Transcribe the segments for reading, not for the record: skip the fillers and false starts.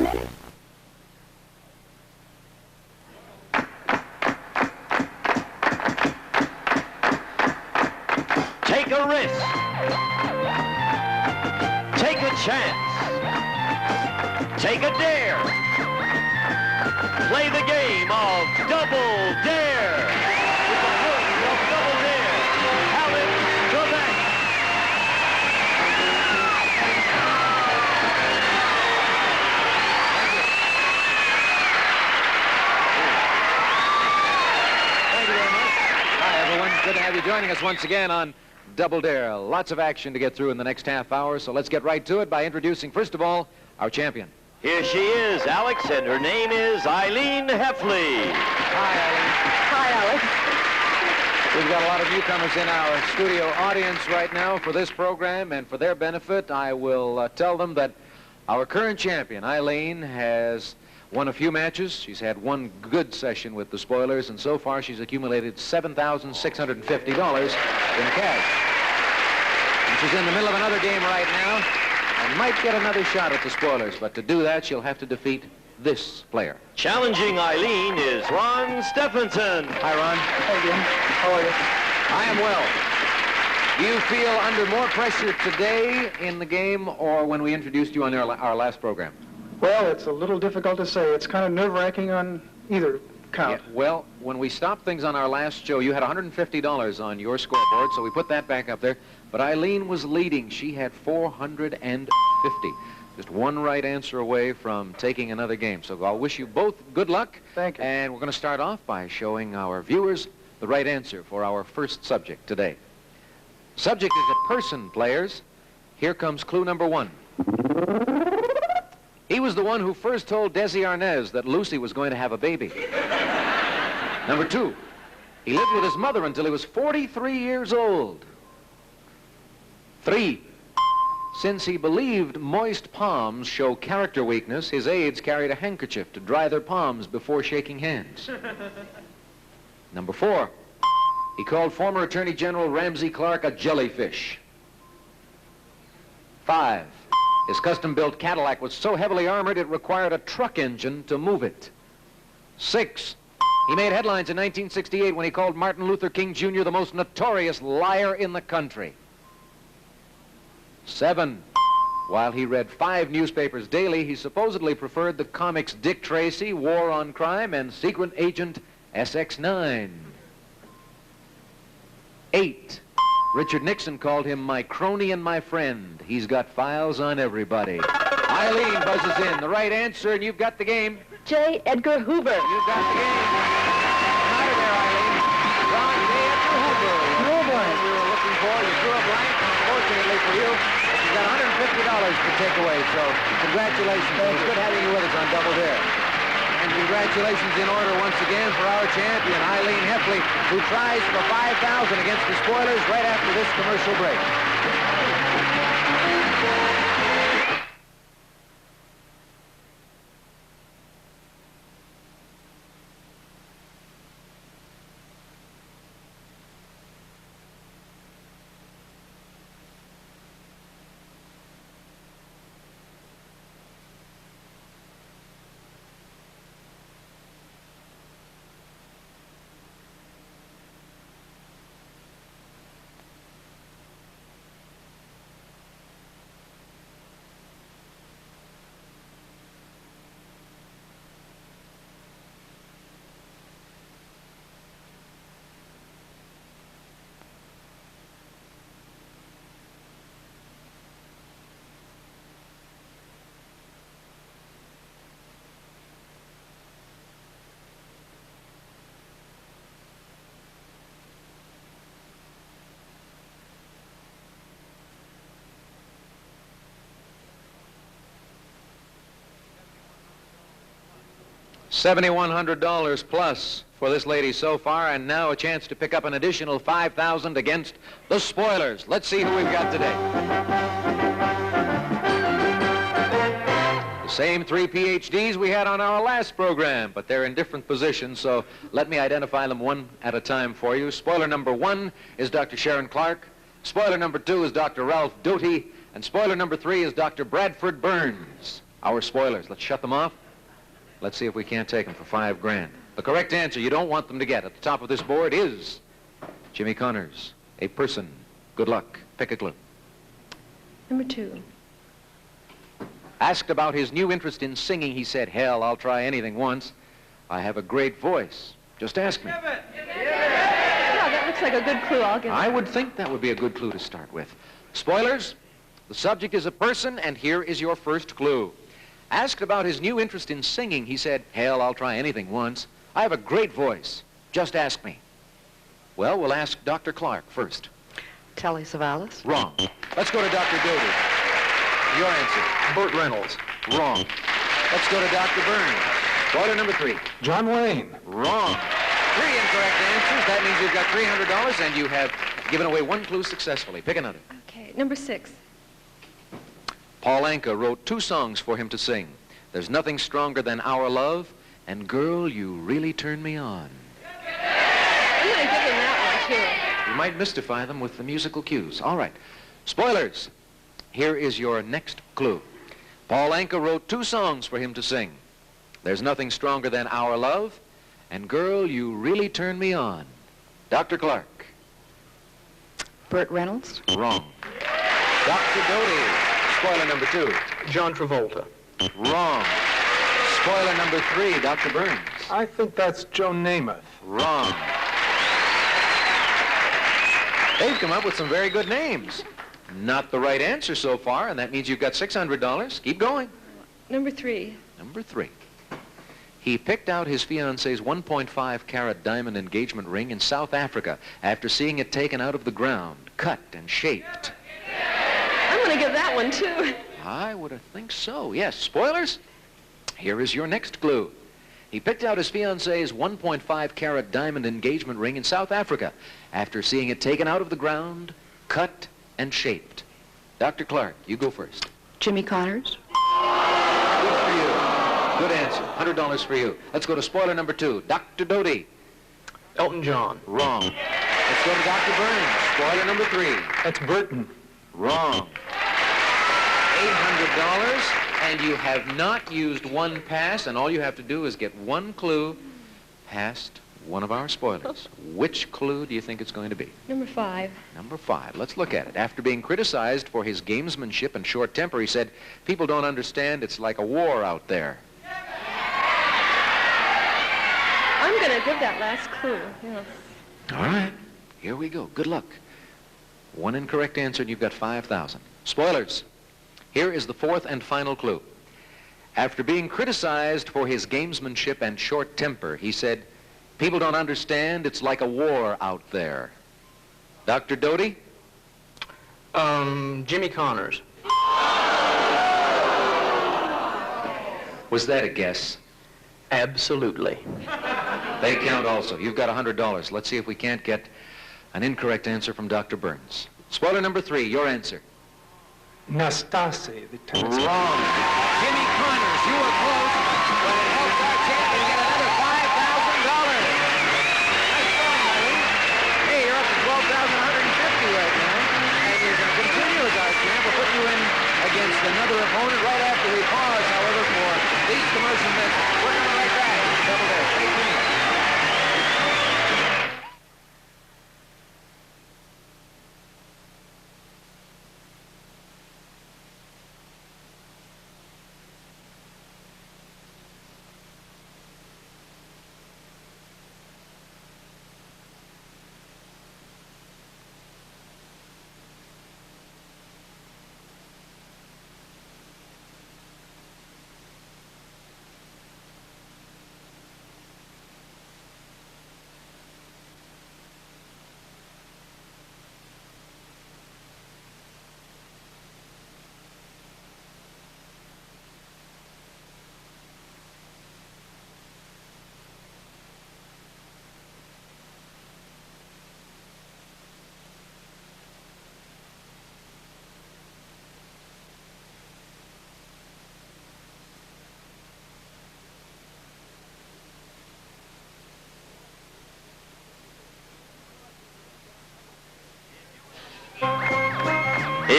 Take a risk. Take a chance. Take a dare. Play the game of Double Dare. With the rules of Double Dare. Alan Trebek. Thank you very much. Hi, everyone. Good to have you joining us once again on Double Dare. Lots of action to get through in the next half hour, so let's get right to it by introducing, first of all, our champion. Here she is, Alex, and her name is Ilene Heffley. Hi, Eileen. Hi, Alex. We've got a lot of newcomers in our studio audience right now for this program, and for their benefit, I will tell them that our current champion, Ilene, has won a few matches. She's had one good session with the spoilers, and so far she's accumulated $7,650 in cash. And she's in the middle of another game right now and might get another shot at the spoilers, but to do that, she'll have to defeat this player. Challenging Ilene is Ron Stephenson. Hi, Ron. Hey, Jim. How are you? I am well. Do you feel under more pressure today in the game or when we introduced you on our last program? Well, it's a little difficult to say. It's kind of nerve-wracking on either count. Yeah, well, when we stopped things on our last show, you had $150 on your scoreboard, so we put that back up there. But Ilene was leading. She had $450. Just one right answer away from taking another game. So I'll wish you both good luck. Thank you. And we're going to start off by showing our viewers the right answer for our first subject today. Subject is a person, players. Here comes clue number one. He was the one who first told Desi Arnaz that Lucy was going to have a baby. Number two, he lived with his mother until he was 43 years old. 3, since he believed moist palms show character weakness, his aides carried a handkerchief to dry their palms before shaking hands. Number 4, he called former Attorney General Ramsey Clark a jellyfish. 5, his custom-built Cadillac was so heavily armored it required a truck engine to move it. 6, he made headlines in 1968 when he called Martin Luther King Jr. the most notorious liar in the country. 7, while he read 5 newspapers daily, he supposedly preferred the comics Dick Tracy, War on Crime, and Secret Agent SX9. 8, Richard Nixon called him my crony and my friend. He's got files on everybody. Ilene buzzes in. The right answer, and you've got the game. J. Edgar Hoover. You've got the game. Hi there, Ilene. Ron J. Edgar Hoover. Oh, boy. We were looking for. You drew a blank. Fortunately for you, you've got $150 to take away, so congratulations. It was good having you with us on Double Dare. And congratulations in order once again for our champion, Ilene Heffley, who tries for $5,000 against the spoilers right after this commercial break. $7,100 plus for this lady so far, and now a chance to pick up an additional $5,000 against the spoilers. Let's see who we've got today. The same 3 PhDs we had on our last program, but they're in different positions, so let me identify them one at a time for you. Spoiler number 1 is Dr. Sharon Clark. Spoiler number 2 is Dr. Ralph Doty. And spoiler number 3 is Dr. Bradford Burns. Our spoilers. Let's shut them off. Let's see if we can't take them for $5 grand. The correct answer you don't want them to get at the top of this board is Jimmy Connors, a person. Good luck. Pick a clue. Number 2. Asked about his new interest in singing, he said, hell, I'll try anything once. I have a great voice. Just ask me. Yeah, that looks like a good clue. I'll give it. I would think that would be a good clue to start with. Spoilers, the subject is a person, and here is your first clue. Asked about his new interest in singing, he said, hell, I'll try anything once. I have a great voice. Just ask me. Well, we'll ask Dr. Clark first. Telly Savalas. Wrong. Let's go to Dr. Doty. Your answer. Burt Reynolds. Wrong. Let's go to Dr. Burns. Spoiler number 3. John Wayne. Wrong. 3 incorrect answers. That means you've got $300, and you have given away 1 clue successfully. Pick another. Okay, number 6. Paul Anka wrote 2 songs for him to sing. There's Nothing Stronger Than Our Love, and Girl, You Really Turn Me On. I'm going to give him that one, too. You might mystify them with the musical cues. All right. Spoilers. Here is your next clue. Paul Anka wrote 2 songs for him to sing. There's Nothing Stronger Than Our Love, and Girl, You Really Turn Me On. Dr. Clark. Burt Reynolds. Wrong. Dr. Doty. Spoiler number 2. John Travolta. Wrong. Spoiler number 3, Dr. Burns. I think that's Joe Namath. Wrong. They've come up with some very good names. Not the right answer so far, and that means you've got $600. Keep going. Number 3. Number 3. He picked out his fiancée's 1.5 carat diamond engagement ring in South Africa after seeing it taken out of the ground, cut and shaped. I'm going to give that one, too. I would think so. Yes. Spoilers? Here is your next clue. He picked out his fiancée's 1.5 carat diamond engagement ring in South Africa after seeing it taken out of the ground, cut and shaped. Dr. Clark, you go first. Jimmy Connors. Good for you. Good answer. $100 for you. Let's go to spoiler number 2. Dr. Doty. Elton John. Wrong. Let's go to Dr. Burns. Spoiler number 3. That's Burton. Wrong. $800, and you have not used 1 pass, and all you have to do is get 1 clue past one of our spoilers. Which clue do you think it's going to be? Number 5. Number 5. Let's look at it. After being criticized for his gamesmanship and short temper, he said, people don't understand, it's like a war out there. I'm going to give that last clue. Yeah. All right. Here we go. Good luck. 1 incorrect answer, and you've got 5,000. Spoilers. Here is the 4th and final clue. After being criticized for his gamesmanship and short temper, he said, people don't understand, it's like a war out there. Dr. Doty? Jimmy Connors. Was that a guess? Absolutely. They count also. You've got $100. Let's see if we can't get an incorrect answer from Dr. Burns. Spoiler number 3, your answer. Nastase, the tennis. Wrong. Jimmy Connors, you were close, but it helped our champion get another $5,000. Nice going, Eileen. Hey, you're up to $12,150 right now, and you're going to continue as our champ. We'll put you in against another opponent right after we pause, however, for these commercial messages. We're coming right back. Double Dare. Stay tuned.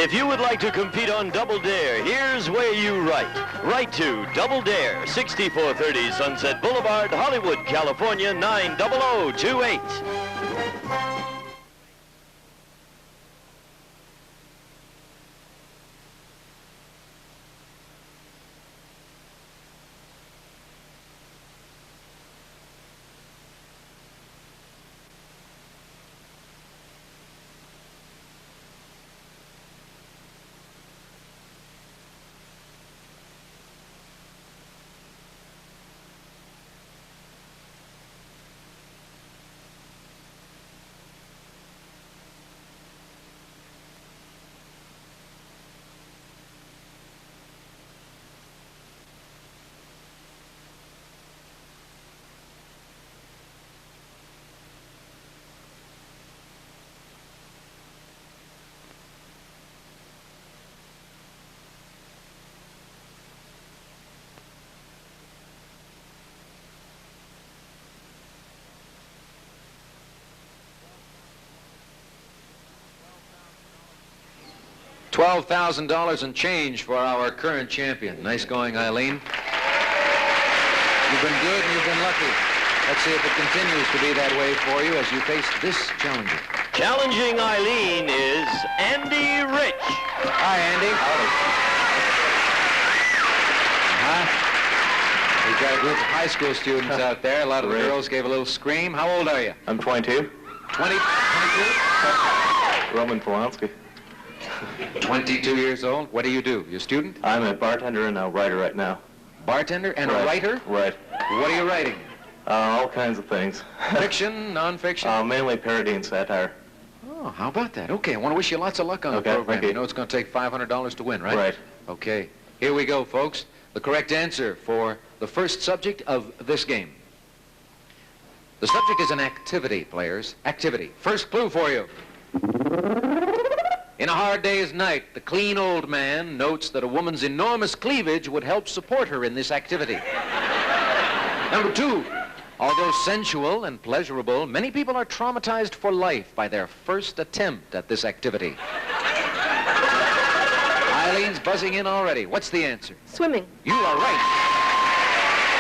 If you would like to compete on Double Dare, here's where you write. Write to Double Dare, 6430 Sunset Boulevard, Hollywood, California, 90028. $12,000 and change for our current champion. Nice going, Ilene. You've been good and you've been lucky. Let's see if it continues to be that way for you as you face this challenger. Challenging Ilene is Andy Rich. Hi, Andy. We've got a group of high school students out there. A lot of the girls gave a little scream. How old are you? I'm 22. 22? Roman Polanski. 22 years old. What do? You a student? I'm a bartender and a writer right now. Bartender and a writer? Right. What are you writing? All kinds of things. Fiction, non-fiction? Mainly parody and satire. Oh, how about that? Okay, I want to wish you lots of luck on the program. Thank you. You know it's going to take $500 to win, right? Right. Okay, here we go, folks. The correct answer for the first subject of this game. The subject is an activity, players. Activity. First clue for you. In a hard day's night, the clean old man notes that a woman's enormous cleavage would help support her in this activity. Number 2, although sensual and pleasurable, many people are traumatized for life by their first attempt at this activity. Eileen's buzzing in already. What's the answer? Swimming. You are right.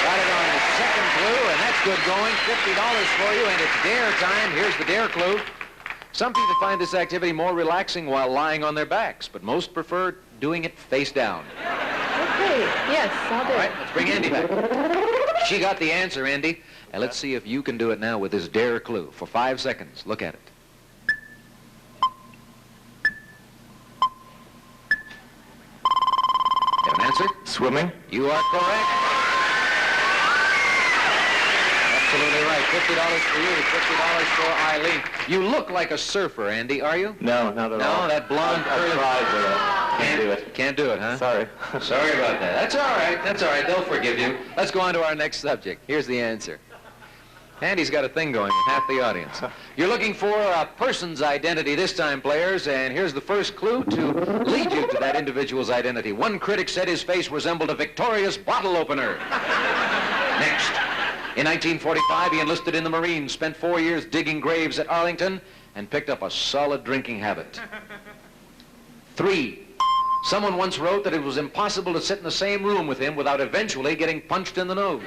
Got it on the second clue, and that's good going. $50 for you, and it's dare time. Here's the dare clue. Some people find this activity more relaxing while lying on their backs, but most prefer doing it face down. Okay, yes, I'll do All right, it. let's bring Andy back. She got the answer, Andy. And let's see if you can do it now with this dare clue for 5 seconds. Look at it. Got an answer? Swimming? You are correct. Absolutely right. $50 for you, $50 for Eileen. You look like a surfer, Andy, are you? No, not at all. No, that blonde I've curly... tried, but can't do it. Can't do it, huh? Sorry. Sorry about that. That's all right. That's all right. They'll forgive you. Let's go on to our next subject. Here's the answer. Andy's got a thing going in half the audience. You're looking for a person's identity this time, players, and here's the first clue to lead you to that individual's identity. One critic said his face resembled a victorious bottle opener. Next. In 1945, he enlisted in the Marines, spent 4 years digging graves at Arlington, and picked up a solid drinking habit. 3. Someone once wrote that it was impossible to sit in the same room with him without eventually getting punched in the nose.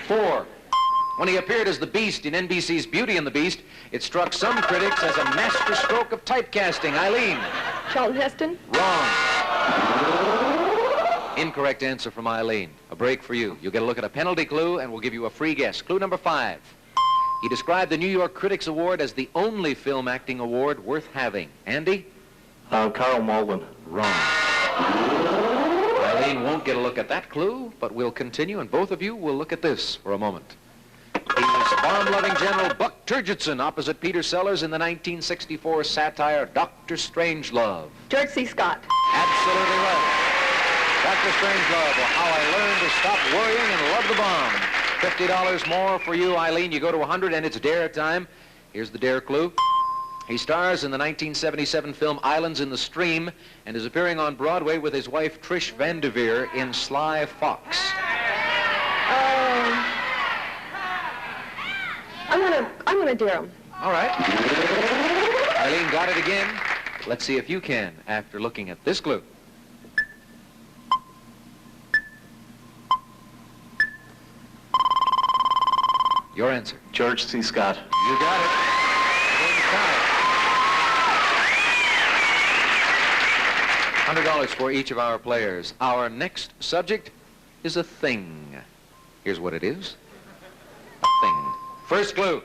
4. When he appeared as the Beast in NBC's Beauty and the Beast, it struck some critics as a masterstroke of typecasting. Eileen. Charlton Heston? Wrong. Incorrect answer from Eileen. A break for you. You'll get a look at a penalty clue, and we'll give you a free guess. Clue number 5. He described the New York Critics Award as the only film acting award worth having. Andy? Carl Malden. Wrong. Eileen won't get a look at that clue, but we'll continue, and both of you will look at this for a moment. He was bomb-loving General Buck Turgidson opposite Peter Sellers in the 1964 satire Dr. Strangelove. George C. Scott. Absolutely right. Dr. Strangelove, or How I Learned to Stop Worrying and Love the Bomb. $50 more for you, Eileen. You go to 100, and it's dare time. Here's the dare clue. He stars in the 1977 film Islands in the Stream and is appearing on Broadway with his wife Trish Vanderveer in Sly Fox. I'm gonna dare him. All right. Eileen got it again. Let's see if you can after looking at this clue. Your answer. George C. Scott. You got it. Game's tied. $100 for each of our players. Our next subject is a thing. Here's what it is. A thing. First clue.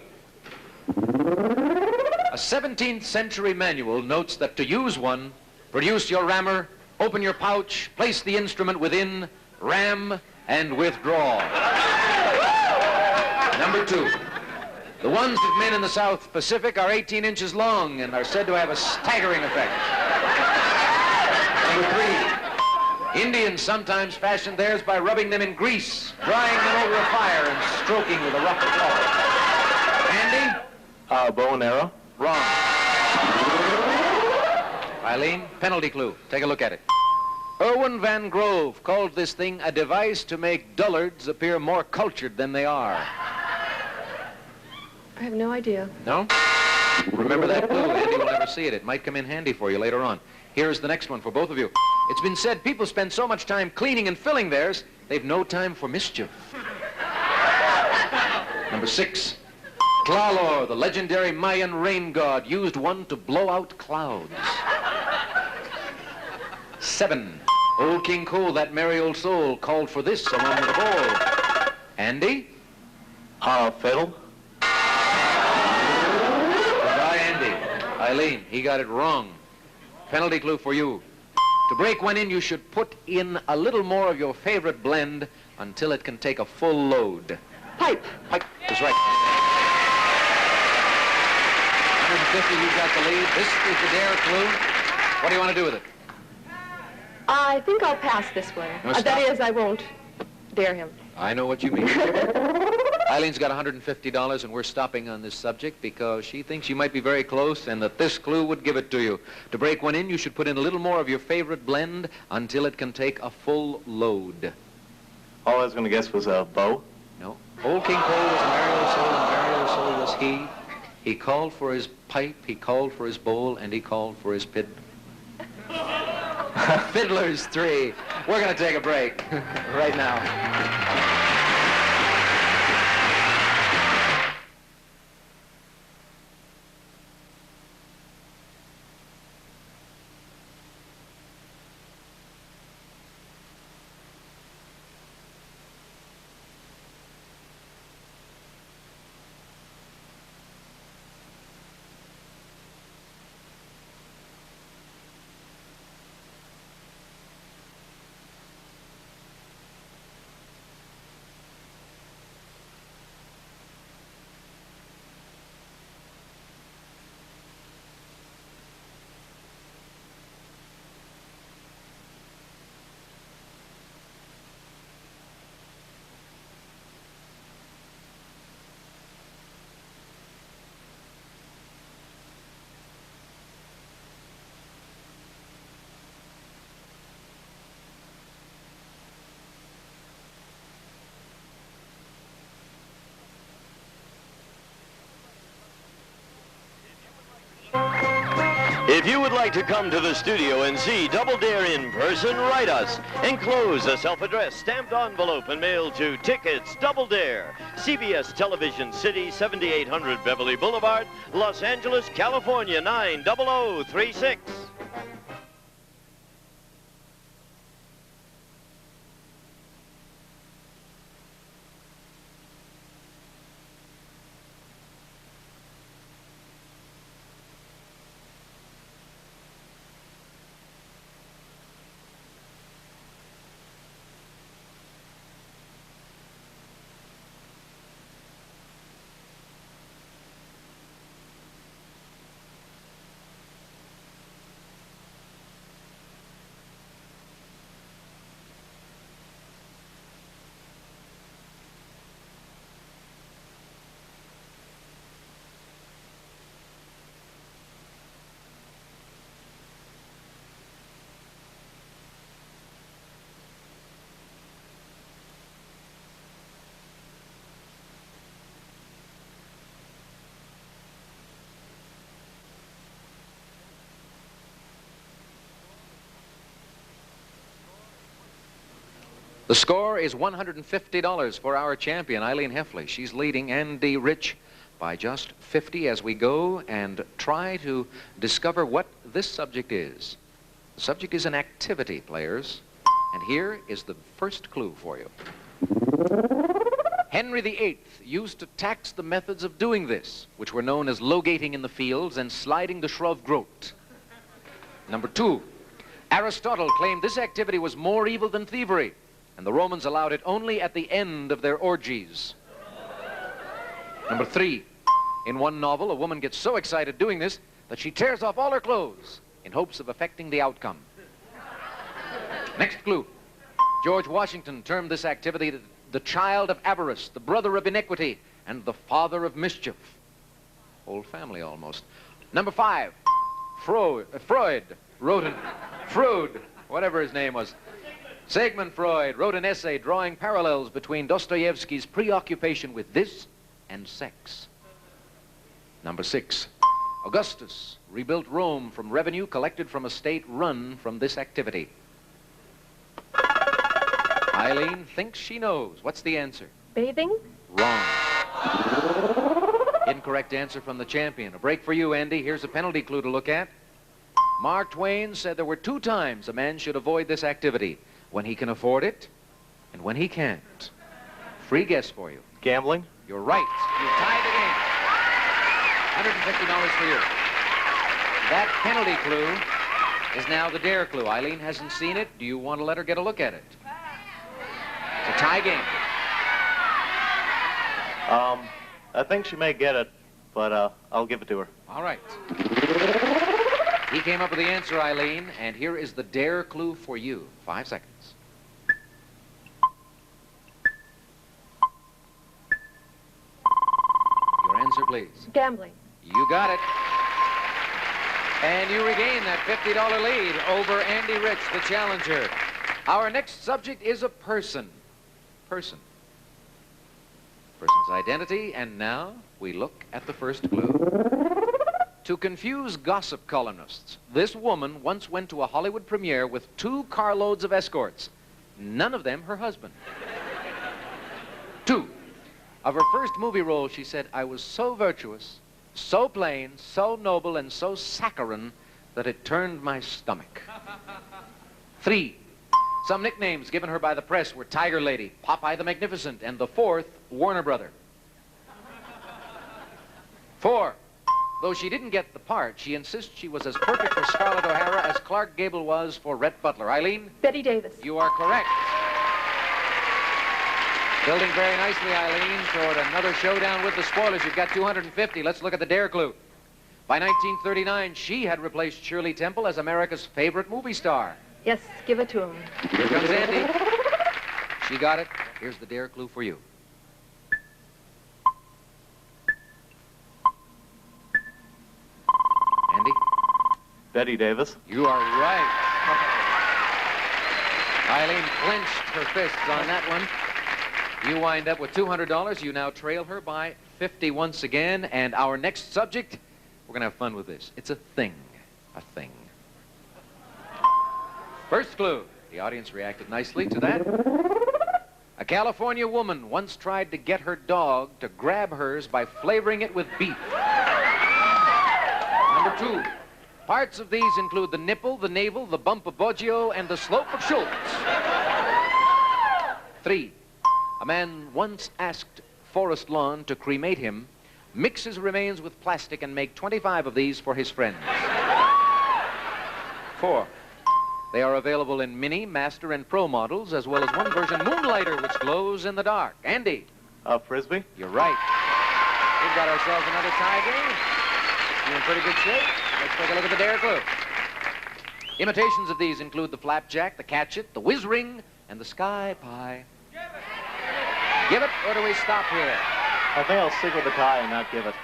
A 17th century manual notes that to use one, produce your rammer, open your pouch, place the instrument within, ram, and withdraw. Number 2. The ones that men in the South Pacific are 18 inches long and are said to have a staggering effect. Number 3. Indians sometimes fashion theirs by rubbing them in grease, drying them over a fire, and stroking with a rough towel. Andy? Bow and arrow. Wrong. Eileen, penalty clue. Take a look at it. Erwin Van Grove called this thing a device to make dullards appear more cultured than they are. I have no idea. No? Remember that clue. Andy will never see it. It might come in handy for you later on. Here's the next one for both of you. It's been said people spend so much time cleaning and filling theirs, they've no time for mischief. Number 6. Tlalor, the legendary Mayan rain god, used one to blow out clouds. 7. Old King Cole, that merry old soul, called for this along with a bowl. Andy? Fiddle. Goodbye, Andy. Eileen, he got it wrong. Penalty clue for you. To break one in, you should put in a little more of your favorite blend until it can take a full load. Pipe. Pipe is right. 150, you've got the lead. This is the dare clue. What do you want to do with it? I think I'll pass this one. No, stop. That is, I won't dare him. I know what you mean. Eileen's got $150, and we're stopping on this subject because she thinks you might be very close and that this clue would give it to you. To break one in, you should put in a little more of your favorite blend until it can take a full load. All I was going to guess was a bow. No. Old King Cole was a merry old soul, and merry old soul was he. He called for his pipe, he called for his bowl, and he called for his pid. Fiddlers 3. We're going to take a break right now. If you would like to come to the studio and see Double Dare in person, write us. Enclose a self-addressed stamped envelope and mail to Tickets Double Dare, CBS Television City, 7800 Beverly Boulevard, Los Angeles, California, 90036. The score is $150 for our champion, Ilene Heffley. She's leading Andy Rich by just 50 as we go and try to discover what this subject is. The subject is an activity, players. And here is the first clue for you. Henry VIII used to tax the methods of doing this, which were known as logating in the fields and sliding the shrove groat. Number 2, Aristotle claimed this activity was more evil than thievery, and the Romans allowed it only at the end of their orgies. Number 3, in one novel, a woman gets so excited doing this that she tears off all her clothes in hopes of affecting the outcome. Next clue. George Washington termed this activity the child of avarice, the brother of iniquity, and the father of mischief. Whole family almost. Number 5. Freud wrote whatever his name was. Sigmund Freud wrote an essay drawing parallels between Dostoevsky's preoccupation with this and sex. Number 6. Augustus rebuilt Rome from revenue collected from a state run from this activity. Ilene thinks she knows. What's the answer? Bathing? Wrong. Incorrect answer from the champion. A break for you, Andy. Here's a penalty clue to look at. Mark Twain said there were 2 times a man should avoid this activity: when he can afford it and when he can't. Free guess for you. Gambling? You're right. You tied the game. $150 for you. That penalty clue is now the dare clue. Ilene hasn't seen it. Do you want to let her get a look at it? It's a tie game. I think she may get it, but I'll give it to her. All right. He came up with the answer, Ilene, and here is the dare clue for you. 5 seconds. Your answer, please. Gambling. You got it. And you regain that $50 lead over Andy Rich, the challenger. Our next subject is a person. Person's identity, and now we look at the first clue. To confuse gossip columnists, this woman once went to a Hollywood premiere with 2 carloads of escorts, none of them her husband. 2, of her first movie role, she said, "I was so virtuous, so plain, so noble, and so saccharine that it turned my stomach." 3, some nicknames given her by the press were Tiger Lady, Popeye the Magnificent, and the 4th, Warner Brother. 4, though she didn't get the part, she insists she was as perfect for Scarlett O'Hara as Clark Gable was for Rhett Butler. Ilene? Bette Davis. You are correct. Building very nicely, Ilene, toward another showdown with the spoilers. You've got 250. Let's look at the dare clue. By 1939, she had replaced Shirley Temple as America's favorite movie star. Yes, give it to him. Here comes Andy. She got it. Here's the dare clue for you. Andy? Bette Davis? You are right. Ilene clenched her fists on that one. You wind up with $200. You now trail her by 50 once again. And our next subject, we're going to have fun with this. It's a thing. A thing. First clue. The audience reacted nicely to that. A California woman once tried to get her dog to grab hers by flavoring it with beef. Number 2. Parts of these include the nipple, the navel, the bump of Boggio, and the slope of Schultz. 3. A man once asked Forest Lawn to cremate him, mix his remains with plastic, and make 25 of these for his friends. 4. They are available in Mini, Master, and Pro models, as well as one version, Moonlighter, which glows in the dark. Andy? Frisbee? You're right. We've got ourselves another tie game. You're in pretty good shape. Let's take a look at the dare clue. Imitations of these include the flapjack, the catch-it, the whiz ring, and the sky pie. Give it, or do we stop here? I think I'll stick with the tie and not give it.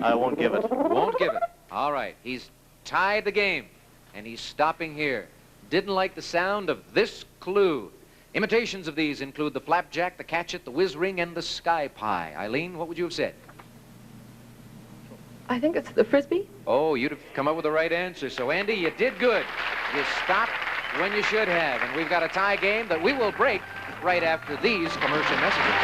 I won't give it. Won't give it. All right. He's tied the game, and he's stopping here. Didn't like the sound of this clue. Imitations of these include the flapjack, the catch-it, the whiz ring, and the sky pie. Ilene, what would you have said? I think it's the Frisbee. Oh, you'd have come up with the right answer. So, Andy, you did good. You stopped when you should have. And we've got a tie game that we will break right after these commercial messages.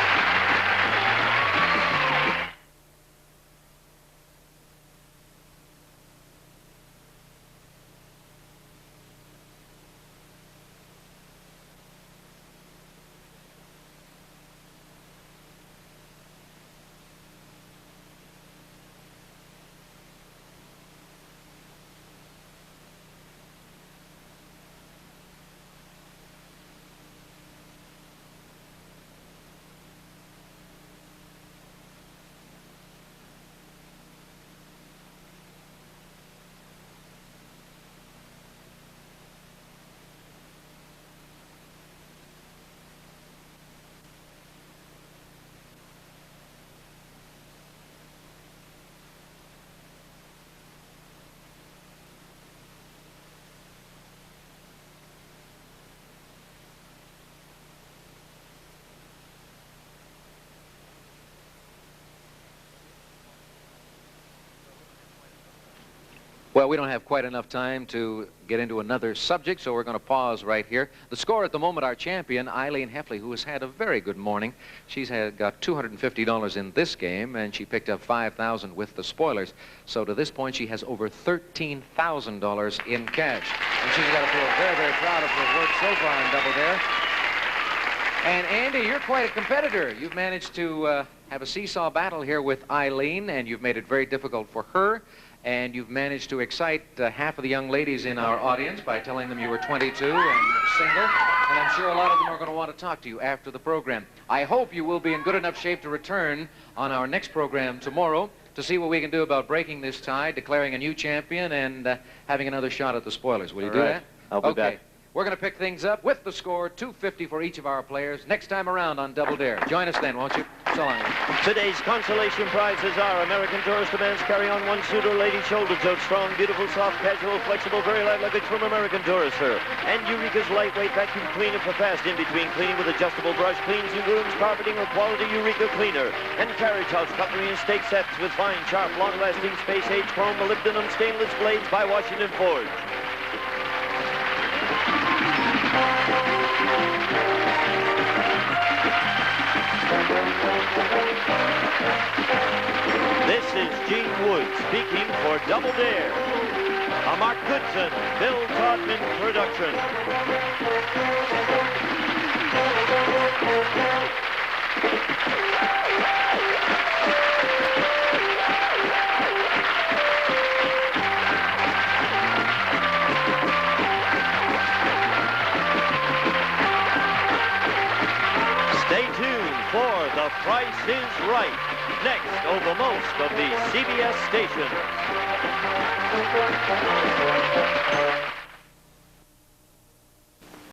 Well, we don't have quite enough time to get into another subject, so we're going to pause right here. The score at the moment, our champion, Ilene Heffley, who has had a very good morning. She's got $250 in this game, and she picked up $5,000 with the spoilers. So to this point, she has over $13,000 in cash. And she's got to feel very, very proud of her work so far in Double Dare. And Andy, you're quite a competitor. You've managed to have a seesaw battle here with Ilene, and you've made it very difficult for her. And you've managed to excite half of the young ladies in our audience by telling them you were 22 and single. And I'm sure a lot of them are going to want to talk to you after the program. I hope you will be in good enough shape to return on our next program tomorrow to see what we can do about breaking this tie, declaring a new champion, and having another shot at the spoilers. Will you do that? I'll be back. We're going to pick things up with the score, $250 for each of our players, next time around on Double Dare. Join us then, won't you? So long. Today's consolation prizes are American Tourister men's carry-on one-suiter, lady shoulder-tote, strong, beautiful, soft, casual, flexible, very light luggage from American Tourister. And Eureka's lightweight vacuum cleaner for fast in-between cleaning with adjustable brush, cleans your rooms, carpeting, or quality Eureka cleaner. And Carriage House cutlery and steak sets with fine, sharp, long-lasting space-age chrome, molybdenum, stainless blades by Washington Forge. This is Gene Wood speaking for Double Dare, a Mark Goodson, Bill Todman production. Stay tuned for The Price is Right, next over most of the CBS stations.